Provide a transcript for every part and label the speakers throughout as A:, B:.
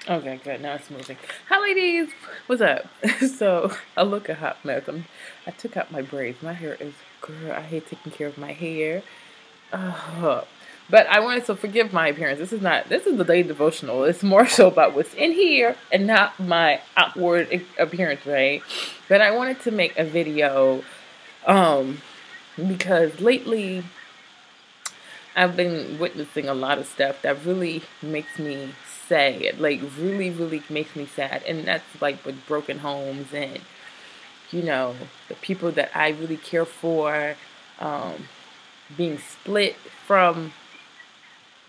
A: Okay, good. Now it's moving. Hi, ladies. What's up? So I look a hot mess. I took out my braids. My hair is girl. I hate taking care of my hair. Ugh. But I wanted to forgive my appearance. This is not. This is the day devotional. It's more so about what's in here and not my outward appearance, right? But I wanted to make a video, um, because lately I've been witnessing a lot of stuff that really makes me sad. Like really, really makes me sad. And that's like with broken homes and, the people that I really care for, um, being split from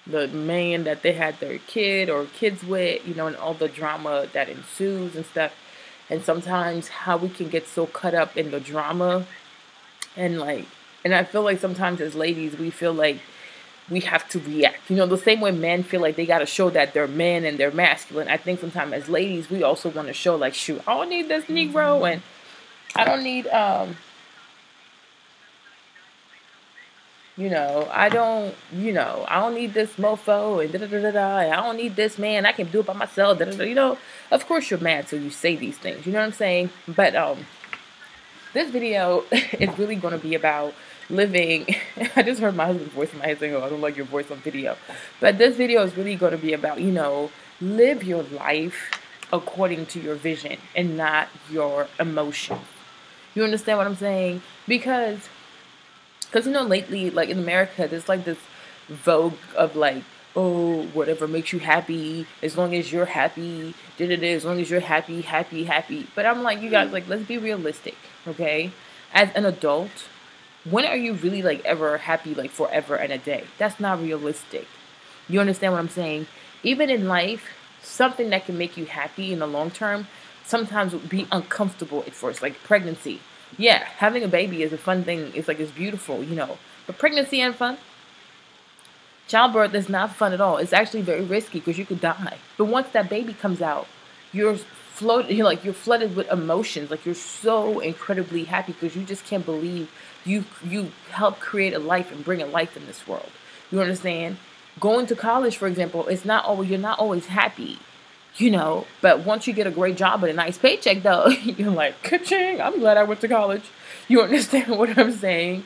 A: the man that they had their kid or kids with, and all the drama that ensues and stuff. And sometimes how we can get so caught up in the drama and and I feel like sometimes as ladies we feel like we have to react. The same way men feel like they got to show that they're men and they're masculine. I think sometimes as ladies, we also want to show like, shoot, I don't need this Negro and I don't need, I don't need this mofo and da da da da da. I don't need this man. I can do it by myself. Da, da, da. Of course you're mad, so you say these things. You know what I'm saying? But this video is really going to be about living. I just heard my husband's voice in my head saying, "Oh, I don't like your voice on video." But this video is really going to be about, live your life according to your vision and not your emotion. You understand what I'm saying? Because lately, like in America, there's like this vogue of like, oh, whatever makes you happy, as long as you're happy, did it as long as you're happy, happy, happy. But I'm like, you guys, like, let's be realistic, okay? As an adult, when are you really like ever happy like forever and a day? That's not realistic. You understand what I'm saying? Even in life, something that can make you happy in the long term sometimes would be uncomfortable at first, like pregnancy. Yeah, having a baby is a fun thing. It's beautiful, But pregnancy ain't fun. Childbirth is not fun at all. It's actually very risky because you could die. But once that baby comes out, you're flooded with emotions. Like you're so incredibly happy because you just can't believe you helped create a life and bring a life in this world. You understand? Going to college, for example, you're not always happy. But once you get a great job and a nice paycheck, though, you're like, ka-ching, I'm glad I went to college. You understand what I'm saying?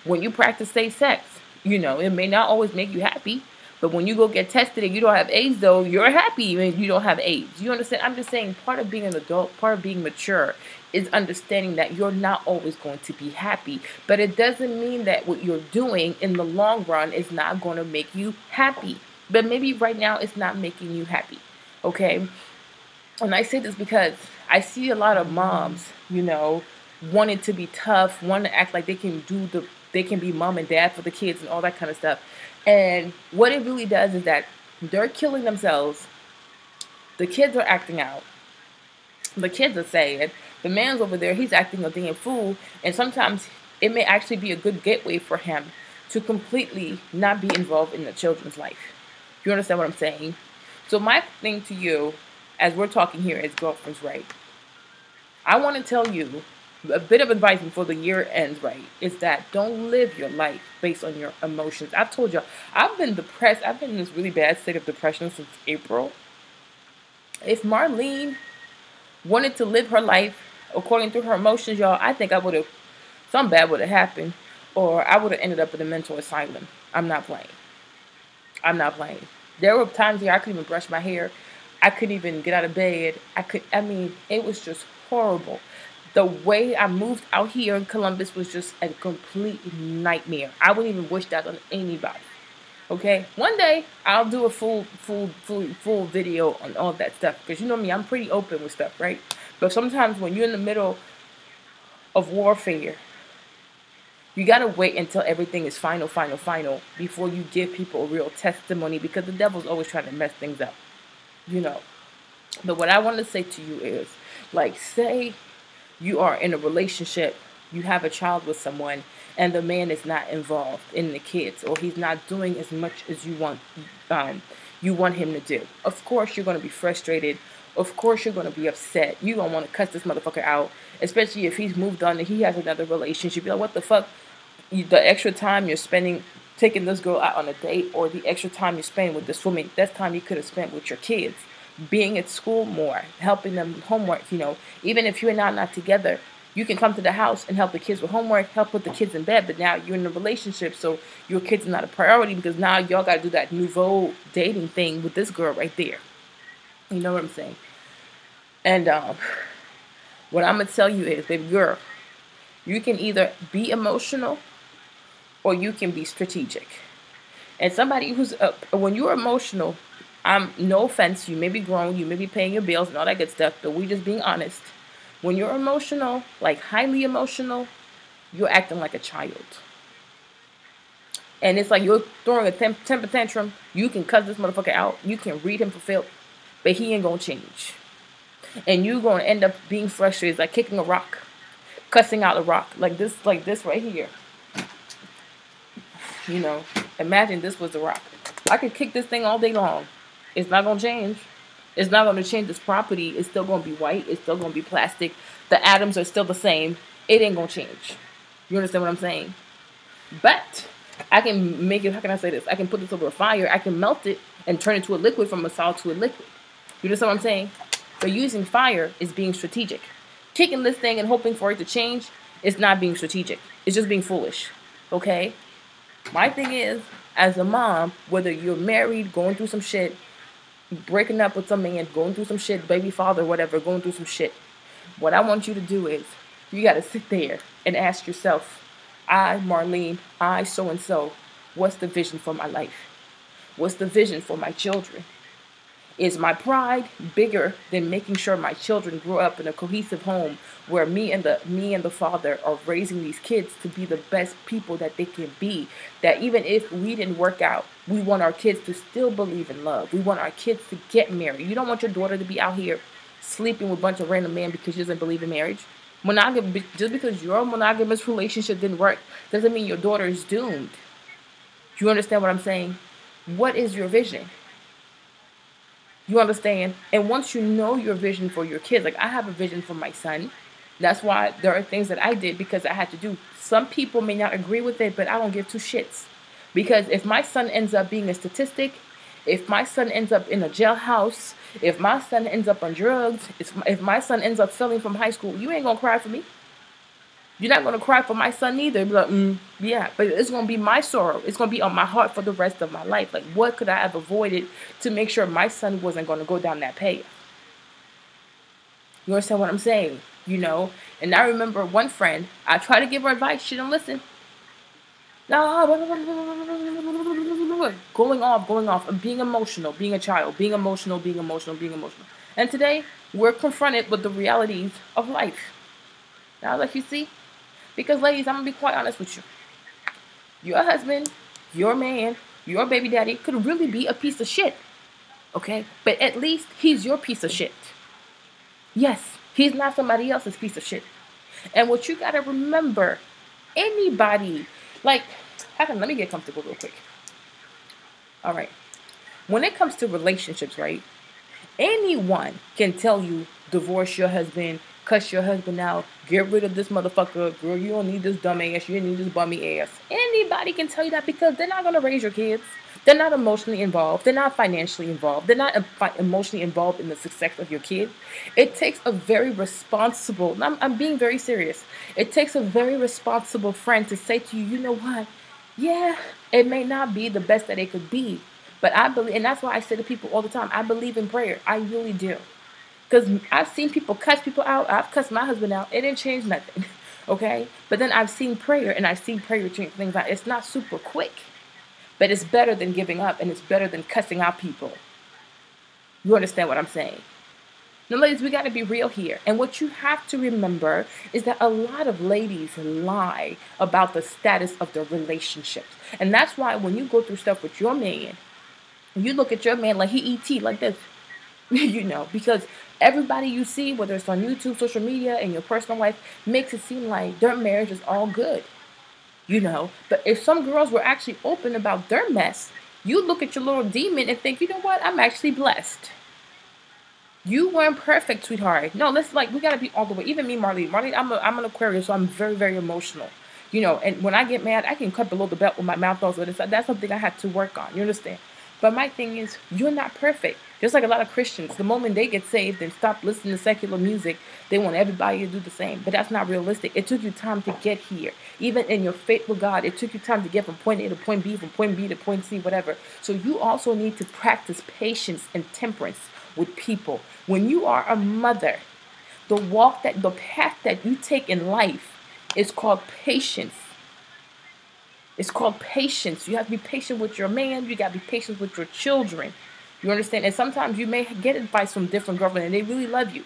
A: When you practice safe sex, it may not always make you happy, but when you go get tested and you don't have AIDS, though, you're happy when you don't have AIDS. You understand? I'm just saying part of being an adult, part of being mature is understanding that you're not always going to be happy, but it doesn't mean that what you're doing in the long run is not going to make you happy. But maybe right now it's not making you happy. Okay. And I say this because I see a lot of moms, wanting to be tough, want to act like they can be mom and dad for the kids and all that kind of stuff. And what it really does is that they're killing themselves. The kids are acting out. The kids are sad. The man's over there, he's acting a damn fool. And sometimes it may actually be a good gateway for him to completely not be involved in the children's life. You understand what I'm saying? So my thing to you, as we're talking here as girlfriends, right? I want to tell you a bit of advice before the year ends, right? Is that don't live your life based on your emotions. I've told you, I've been depressed. I've been in this really bad state of depression since April. If Marlene wanted to live her life according to her emotions, y'all, I think something bad would have happened, or I would have ended up in a mental asylum. I'm not playing. I'm not playing. There were times where I couldn't even brush my hair. I couldn't even get out of bed. It was just horrible. The way I moved out here in Columbus was just a complete nightmare. I wouldn't even wish that on anybody. Okay? One day, I'll do a full video on all that stuff. Because you know me, I'm pretty open with stuff, right? But sometimes when you're in the middle of warfare, you got to wait until everything is final before you give people a real testimony, because the devil's always trying to mess things up, But what I want to say to you is, like, say you are in a relationship, you have a child with someone, and the man is not involved in the kids, or he's not doing as much as you want him to do. Of course, you're going to be frustrated. Of course, you're going to be upset. You're going to want to cuss this motherfucker out, especially if he's moved on and he has another relationship. You're like, what the fuck? The extra time you're spending taking this girl out on a date, or the extra time you're spending with this woman, that's time you could have spent with your kids. being at school more, helping them with homework. Even if you're now not together, you can come to the house and help the kids with homework, help put the kids in bed. But now you're in a relationship, so your kids are not a priority because now y'all got to do that nouveau dating thing with this girl right there. You know what I'm saying? And what I'm gonna tell you is, baby girl, you can either be emotional or you can be strategic. And somebody who's when you're emotional, I'm no offense, you may be grown, you may be paying your bills and all that good stuff, but we just being honest. When you're emotional, like highly emotional, you're acting like a child. And it's like you're throwing a temper tantrum. You can cuss this motherfucker out. You can read him for filth, but he ain't gonna change. And you're gonna end up being frustrated. It's like kicking a rock, cussing out a rock, like this right here. Imagine this was a rock. I could kick this thing all day long. It's not gonna change. It's not gonna change this property. It's still gonna be white. It's still gonna be plastic. The atoms are still the same. It ain't gonna change. You understand what I'm saying? But I can make it, how can I say this? I can put this over a fire. I can melt it and turn it to a liquid, from a solid to a liquid. You understand what I'm saying? But using fire is being strategic. Kicking this thing and hoping for it to change is not being strategic. It's just being foolish. Okay? My thing is, as a mom, whether you're married, going through some shit, breaking up with some man, going through some shit, baby father, whatever, going through some shit, what I want you to do is, you got to sit there and ask yourself, I, Marlene, I, so-and-so, what's the vision for my life? What's the vision for my children? Is my pride bigger than making sure my children grow up in a cohesive home where me and the father are raising these kids to be the best people that they can be? That even if we didn't work out, we want our kids to still believe in love. We want our kids to get married. You don't want your daughter to be out here sleeping with a bunch of random men because she doesn't believe in marriage. Just because your monogamous relationship didn't work doesn't mean your daughter is doomed. Do you understand what I'm saying? What is your vision? You understand? And once you know your vision for your kids, like I have a vision for my son. That's why there are things that I did because I had to do. Some people may not agree with it, but I don't give two shits. Because if my son ends up being a statistic, if my son ends up in a jailhouse, if my son ends up on drugs, if my son ends up failing from high school, you ain't gonna cry for me. You're not going to cry for my son either. Be like, yeah, but it's going to be my sorrow. It's going to be on my heart for the rest of my life. Like, what could I have avoided to make sure my son wasn't going to go down that path? You understand what I'm saying? And I remember one friend, I tried to give her advice. She didn't listen. No, going off, and being emotional, being a child, being emotional. And today, we're confronted with the realities of life. Now, like you see, because ladies, I'm going to be quite honest with you. Your husband, your man, your baby daddy could really be a piece of shit. Okay? But at least he's your piece of shit. Yes, he's not somebody else's piece of shit. And what you got to remember, anybody, let me get comfortable real quick. All right. When it comes to relationships, right? Anyone can tell you, divorce your husband, cuss your husband out, get rid of this motherfucker, girl, you don't need this dumb ass, you don't need this bummy ass. Anybody can tell you that because they're not going to raise your kids. They're not emotionally involved. They're not financially involved. They're not emotionally involved in the success of your kid. It takes a very responsible, I'm being very serious. It takes a very responsible friend to say to you, you know what? Yeah, it may not be the best that it could be, but I believe, and that's why I say to people all the time, I believe in prayer. I really do. Because I've seen people cuss people out. I've cussed my husband out. It didn't change nothing. Okay? But then I've seen prayer, and I've seen prayer change things out. It's not super quick. But it's better than giving up, and it's better than cussing out people. You understand what I'm saying? Now, ladies, we got to be real here. And what you have to remember is that a lot of ladies lie about the status of their relationships. And that's why when you go through stuff with your man, you look at your man like he E.T. like this. Because everybody you see, whether it's on YouTube, social media, and your personal life, makes it seem like their marriage is all good. But if some girls were actually open about their mess, you look at your little demon and think, you know what? I'm actually blessed. You weren't perfect, sweetheart. No, we got to be all the way. Even me, Marlene. I'm an Aquarius, so I'm very, very emotional. And when I get mad, I can cut below the belt with my mouth off. So that's something I had to work on. You understand? But my thing is, you're not perfect. Just like a lot of Christians, the moment they get saved and stop listening to secular music, they want everybody to do the same. But that's not realistic. It took you time to get here. Even in your faith with God, it took you time to get from point A to point B, from point B to point C, whatever. So you also need to practice patience and temperance with people. When you are a mother, the path that you take in life is called patience. It's called patience. You have to be patient with your man. You got to be patient with your children. You understand? And sometimes you may get advice from different government and they really love you.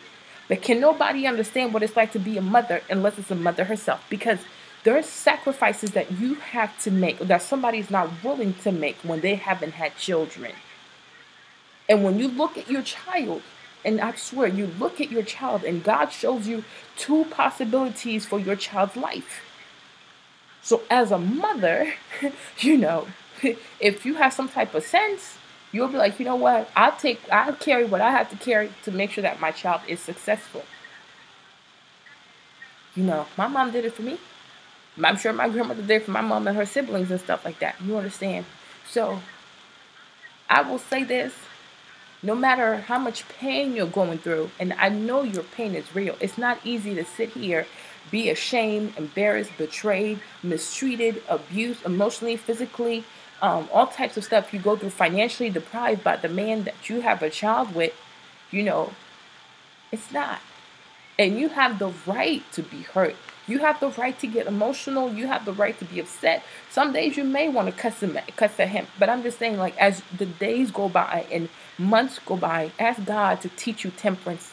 A: But can nobody understand what it's like to be a mother unless it's a mother herself? Because there are sacrifices that you have to make that somebody's not willing to make when they haven't had children. And when you look at your child, and I swear, you look at your child and God shows you two possibilities for your child's life. So as a mother, you know, if you have some type of sense, you'll be like, you know what? I'll carry what I have to carry to make sure that my child is successful. You know, my mom did it for me. I'm sure my grandmother did it for my mom and her siblings and stuff like that. You understand? So I will say this. No matter how much pain you're going through, and I know your pain is real, it's not easy to sit here, be ashamed, embarrassed, betrayed, mistreated, abused, emotionally, physically, all types of stuff you go through, financially deprived by the man that you have a child with. You know, it's not. And you have the right to be hurt. You have the right to get emotional. You have the right to be upset. Some days you may want to cuss at him. But I'm just saying, like, as the days go by and months go by, ask God to teach you temperance.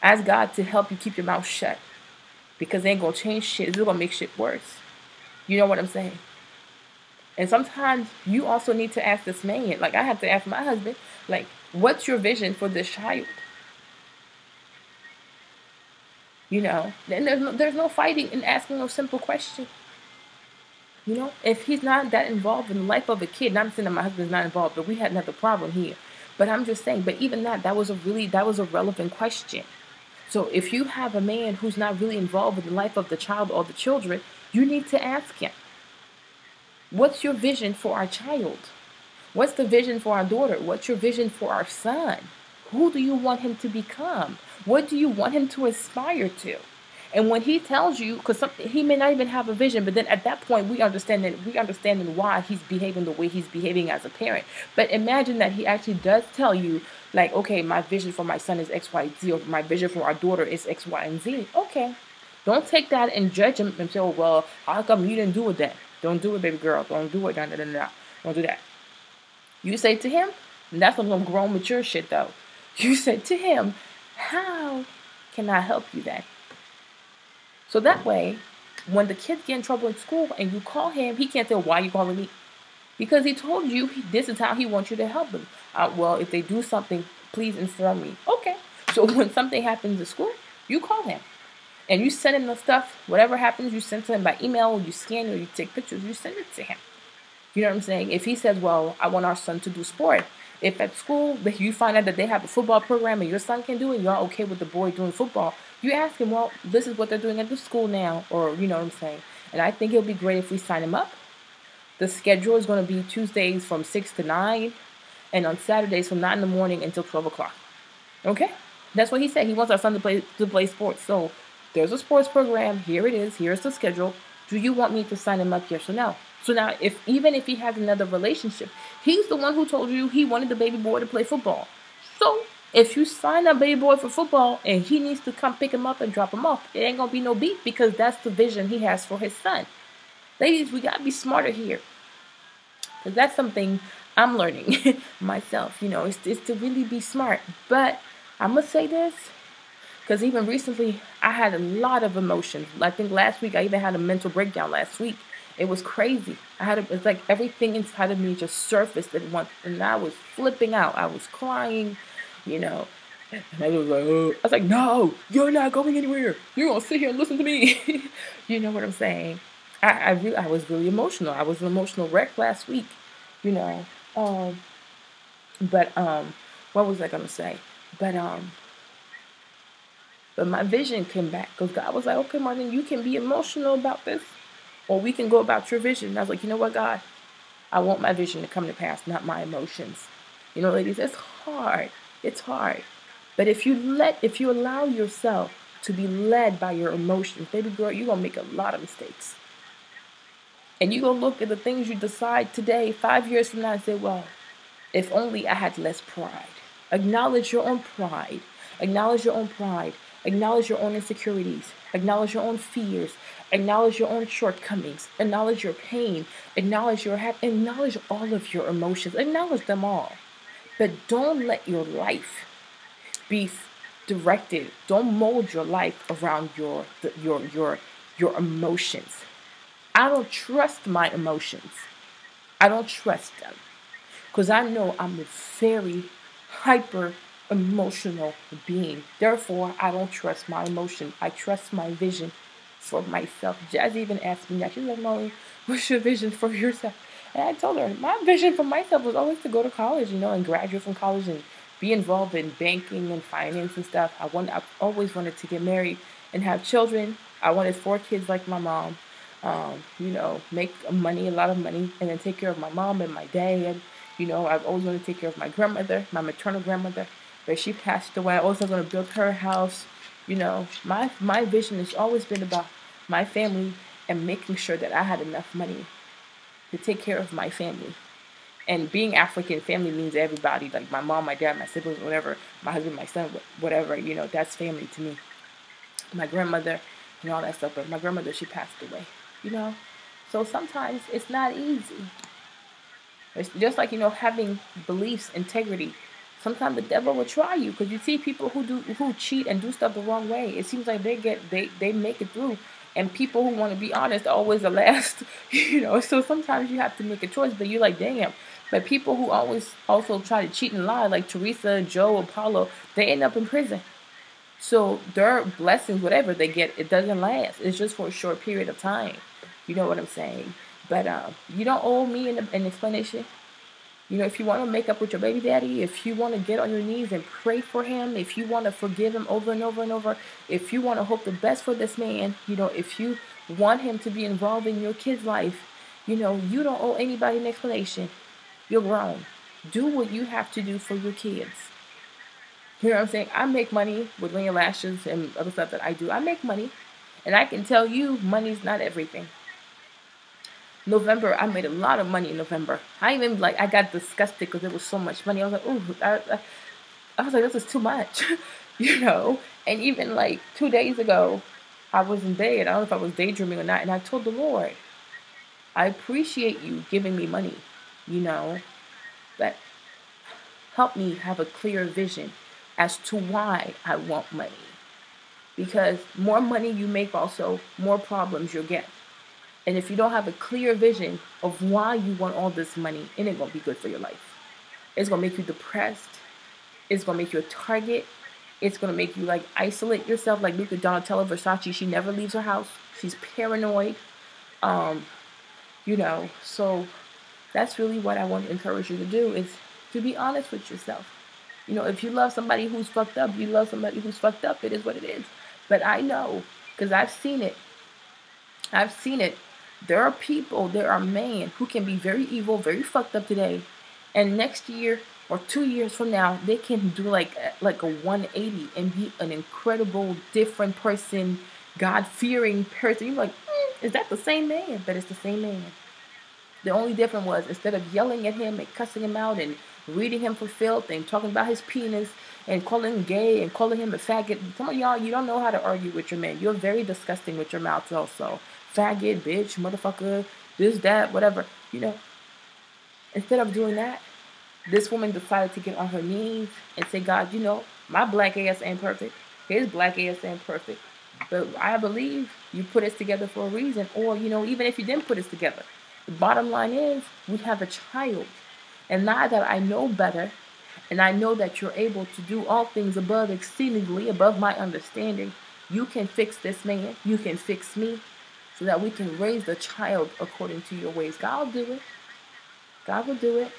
A: Ask God to help you keep your mouth shut. Because it ain't going to change shit. It's going to make shit worse. You know what I'm saying? And sometimes you also need to ask this man. Like, I have to ask my husband, like, what's your vision for this child? You know, and there's no fighting in asking a simple question. You know, if he's not that involved in the life of a kid, not saying that my husband's not involved, but we had another problem here. But I'm just saying, but even that was a relevant question. So if you have a man who's not really involved in the life of the child or the children, you need to ask him, what's your vision for our child? What's the vision for our daughter? What's your vision for our son? Who do you want him to become? What do you want him to aspire to? And when he tells you, because he may not even have a vision, but then at that point we understand why he's behaving the way he's behaving as a parent. But imagine that he actually does tell you, like, okay, my vision for my son is X, Y, Z, or my vision for our daughter is X, Y, and Z. Okay, don't take that and judge him and say, oh, well, how come you didn't do it then? Don't do it, baby girl. Don't do it. No. Don't do that. You say to him, and that's some grown, mature shit though. You said to him, how can I help you then? So that way, when the kids get in trouble in school and you call him, he can't say, why are you calling me? Because he told you this is how he wants you to help them. Well, if they do something, please inform me. Okay. So when something happens at school, you call him. And you send him the stuff. Whatever happens, you send to him by email, or you scan, or you take pictures, you send it to him. You know what I'm saying? If he says, well, I want our son to do sport. If at school you find out that they have a football program and your son can do it, you're okay with the boy doing football, you ask him, well, this is what they're doing at the school now, or you know what I'm saying. And I think it'll be great if we sign him up. The schedule is going to be Tuesdays from 6 to 9, and on Saturdays from 9 in the morning until 12 o'clock. Okay? That's what he said. He wants our son to play sports. So there's a sports program. Here it is. Here's the schedule. Do you want me to sign him up, yes or no? So now, even if he has another relationship, he's the one who told you he wanted the baby boy to play football. So if you sign up baby boy for football and he needs to come pick him up and drop him off, it ain't going to be no beef because that's the vision he has for his son. Ladies, we got to be smarter here. Because that's something I'm learning myself. You know, it's to really be smart. But I'm going to say this. Because even recently, I had a lot of emotions. I think last week, I even had a mental breakdown last week. It was crazy. It's like everything inside of me just surfaced at once. And I was flipping out. I was crying, you know. And I was like, no, you're not going anywhere. You're going to sit here and listen to me. You know what I'm saying? I was really emotional. I was an emotional wreck last week, you know. But what was I going to say? But my vision came back because God was like, okay, Martin, you can be emotional about this, or we can go about your vision. And I was like, you know what, God? I want my vision to come to pass, not my emotions. You know, ladies, it's hard. It's hard. But if you allow yourself to be led by your emotions, baby girl, you're gonna make a lot of mistakes. And you're gonna look at the things you decide today, 5 years from now, and say, well, if only I had less pride. Acknowledge your own pride. Acknowledge your own pride. Acknowledge your own insecurities. Acknowledge your own fears. Acknowledge your own shortcomings. Acknowledge your pain. Acknowledge your happiness. Acknowledge all of your emotions. Acknowledge them all. But don't let your life be directed. Don't mold your life around your emotions. I don't trust my emotions. I don't trust them. Because I know I'm a very hyper emotional being. Therefore, I don't trust my emotion. I trust my vision for myself. Jazz even asked me that. She's like, Molly, what's your vision for yourself? And I told her, my vision for myself was always to go to college, and graduate from college and be involved in banking and finance and stuff. I've always wanted to get married and have children. I wanted 4 kids like my mom. Make money, a lot of money, and then take care of my mom and my dad. I've always wanted to take care of my grandmother, my maternal grandmother, but she passed away. I also going to build her house. My vision has always been about my family and making sure that I had enough money to take care of my family. And being African, family means everybody, like my mom, my dad, my siblings, whatever, my husband, my son, whatever, that's family to me. My grandmother and all that stuff, but my grandmother, she passed away, So sometimes it's not easy. It's just like, having beliefs, integrity. Sometimes the devil will try you because you see people who cheat and do stuff the wrong way. It seems like they make it through. And people who want to be honest are always the last, So sometimes you have to make a choice, but you're like, damn. But people who always also try to cheat and lie, like Teresa, Joe, Apollo, they end up in prison. So their blessings, whatever they get, it doesn't last. It's just for a short period of time. You know what I'm saying? But you don't owe me an explanation. If you want to make up with your baby daddy, if you want to get on your knees and pray for him, if you want to forgive him over and over and over, if you want to hope the best for this man, if you want him to be involved in your kid's life, you don't owe anybody an explanation. You're grown. Do what you have to do for your kids. You know what I'm saying? I make money with Linear Lashes and other stuff that I do. I make money. And I can tell you, money's not everything. November, I made a lot of money in November. I got disgusted because there was so much money. I was like, ooh, I was like, this is too much, And even 2 days ago, I was in bed. I don't know if I was daydreaming or not. And I told the Lord, I appreciate you giving me money, but help me have a clear vision as to why I want money. Because more money you make also, more problems you'll get. And if you don't have a clear vision of why you want all this money, it ain't going to be good for your life. It's going to make you depressed. It's going to make you a target. It's going to make you isolate yourself. Like look at Donatella Versace. She never leaves her house. She's paranoid. So that's really what I want to encourage you to do is to be honest with yourself. If you love somebody who's fucked up, you love somebody who's fucked up. It is what it is. But I know, because I've seen it. There are men who can be very evil, very fucked up today. And next year or 2 years from now, they can do like a 180 and be an incredible, different person, God-fearing person. You're like, is that the same man? But it's the same man. The only difference was instead of yelling at him and cussing him out and reading him for filth and talking about his penis and calling him gay and calling him a faggot. Some of y'all, you don't know how to argue with your man. You're very disgusting with your mouth also. Faggot, bitch, motherfucker, this, that, whatever. Instead of doing that, this woman decided to get on her knees and say, God, my black ass ain't perfect. His black ass ain't perfect. But I believe you put us together for a reason. Or, even if you didn't put us together. The bottom line is we have a child. And now that I know better, and I know that you're able to do all things above, exceedingly above my understanding, you can fix this man. You can fix me. So that we can raise the child according to your ways. God will do it. God will do it.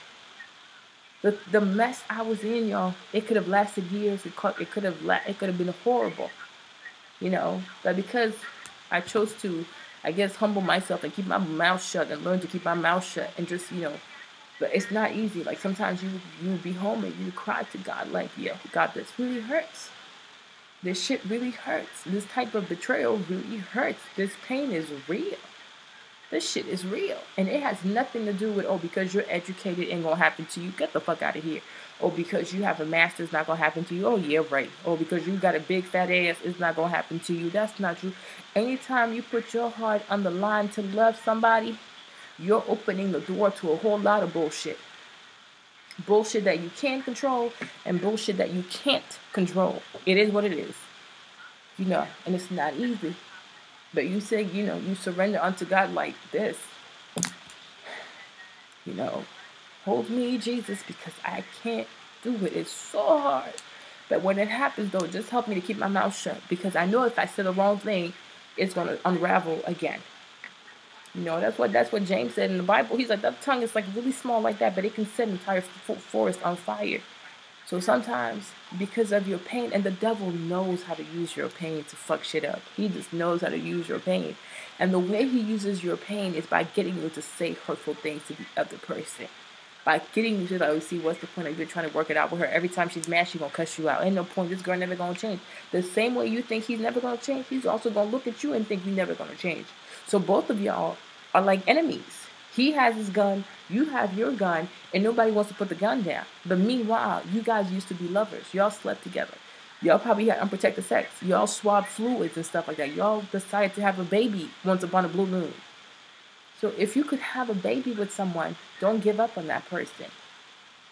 A: The mess I was in, y'all, it could have lasted years. It could have been horrible, But because I chose to I guess humble myself and keep my mouth shut and learn to keep my mouth shut and just, but it's not easy. Like sometimes you be home and you cry to God like, yeah, God, this really hurts. This shit really hurts. This type of betrayal really hurts. This pain is real. This shit is real. And it has nothing to do with, oh, because you're educated ain't gonna happen to you. Get the fuck out of here. Oh, because you have a master's not gonna happen to you. Oh, yeah, right. Oh, because you got a big fat ass, it's not gonna happen to you. That's not true. Anytime you put your heart on the line to love somebody, you're opening the door to a whole lot of bullshit. Bullshit that you can control and bullshit that you can't control. It is what it is. And it's not easy. But you say, you surrender unto God like this. Hold me, Jesus, because I can't do it. It's so hard. But when it happens, though, just help me to keep my mouth shut. Because I know if I say the wrong thing, it's going to unravel again. That's what James said in the Bible. He's like, that tongue is like really small like that, but it can set an entire forest on fire. So sometimes, because of your pain, and the devil knows how to use your pain to fuck shit up. He just knows how to use your pain. And the way he uses your pain is by getting you to say hurtful things to the other person. By getting you to like, see, what's the point of you trying to work it out with her? Every time she's mad, she's going to cuss you out. Ain't no point. This girl never going to change. The same way you think he's never going to change, he's also going to look at you and think you're never going to change. So both of y'all are like enemies. He has his gun, you have your gun, and nobody wants to put the gun down. But meanwhile, you guys used to be lovers. Y'all slept together. Y'all probably had unprotected sex. Y'all swapped fluids and stuff like that. Y'all decided to have a baby once upon a blue moon. So if you could have a baby with someone, don't give up on that person.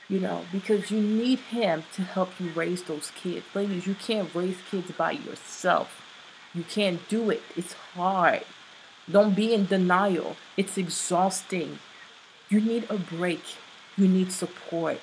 A: Because you need him to help you raise those kids. Ladies, you can't raise kids by yourself. You can't do it. It's hard. Don't be in denial. It's exhausting. You need a break. You need support.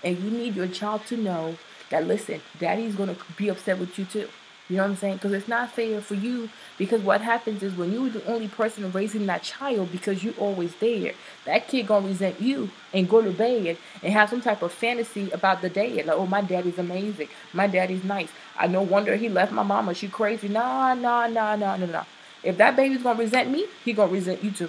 A: And you need your child to know that, listen, daddy's going to be upset with you too. You know what I'm saying? Because it's not fair for you. Because what happens is when you're the only person raising that child because you're always there, that kid going to resent you and go to bed and have some type of fantasy about the dad. Like, oh, my daddy's amazing. My daddy's nice. I no wonder he left my mama. She crazy. Nah. If that baby's going to resent me, he going to resent you too.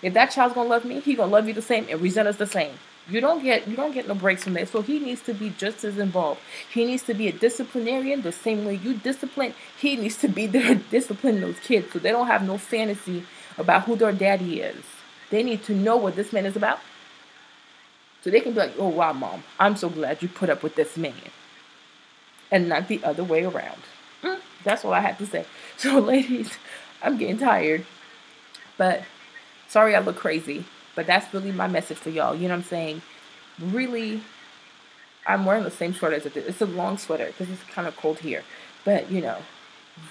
A: If that child's going to love me, he going to love you the same and resent us the same. You don't get no breaks from that. So he needs to be just as involved. He needs to be a disciplinarian the same way you discipline. He needs to be there to discipline those kids so they don't have no fantasy about who their daddy is. They need to know what this man is about. So they can be like, oh, wow, Mom, I'm so glad you put up with this man. And not the other way around. That's all I had to say. So, ladies, I'm getting tired. But sorry I look crazy. But that's really my message for y'all. You know what I'm saying? Really, I'm wearing the same sweater as it is. It's a long sweater because it's kind of cold here. But,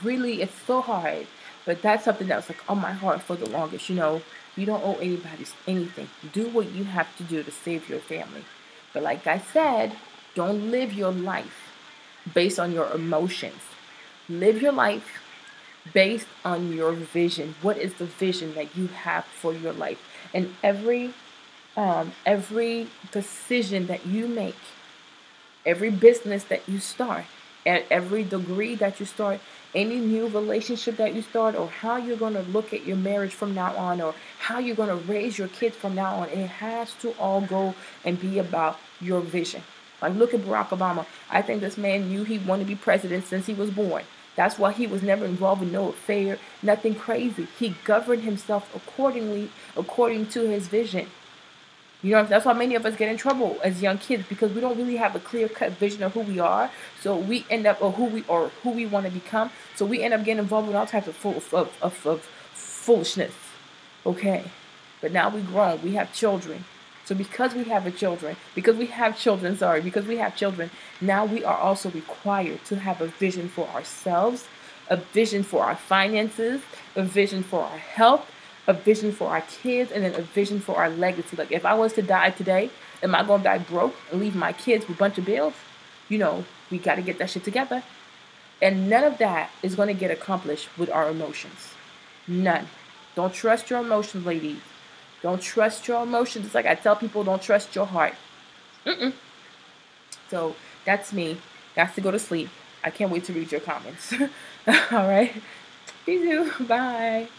A: really, it's so hard. But that's something that was like on my heart for the longest. You don't owe anybody anything. Do what you have to do to save your family. But like I said, don't live your life based on your emotions. Live your life based on your vision. What is the vision that you have for your life? And every decision that you make, every business that you start, at every degree that you start, any new relationship that you start, or how you're going to look at your marriage from now on, or how you're going to raise your kids from now on, it has to all go and be about your vision. Like, look at Barack Obama. I think this man knew he wanted to be president since he was born. That's why he was never involved in no affair, nothing crazy. He governed himself according to his vision. That's why many of us get in trouble as young kids, because we don't really have a clear-cut vision of who we are. So we end up, or who we want to become. So we end up getting involved with all types of foolishness. Okay, but now we're grown. We have children. So because we have children, now we are also required to have a vision for ourselves, a vision for our finances, a vision for our health, a vision for our kids, and then a vision for our legacy. Like, if I was to die today, am I going to die broke and leave my kids with a bunch of bills? We got to get that shit together. And none of that is going to get accomplished with our emotions. None. Don't trust your emotions, ladies. Don't trust your emotions. It's like I tell people, don't trust your heart. So that's me. Got to go to sleep. I can't wait to read your comments. All right. Bisous. Bye.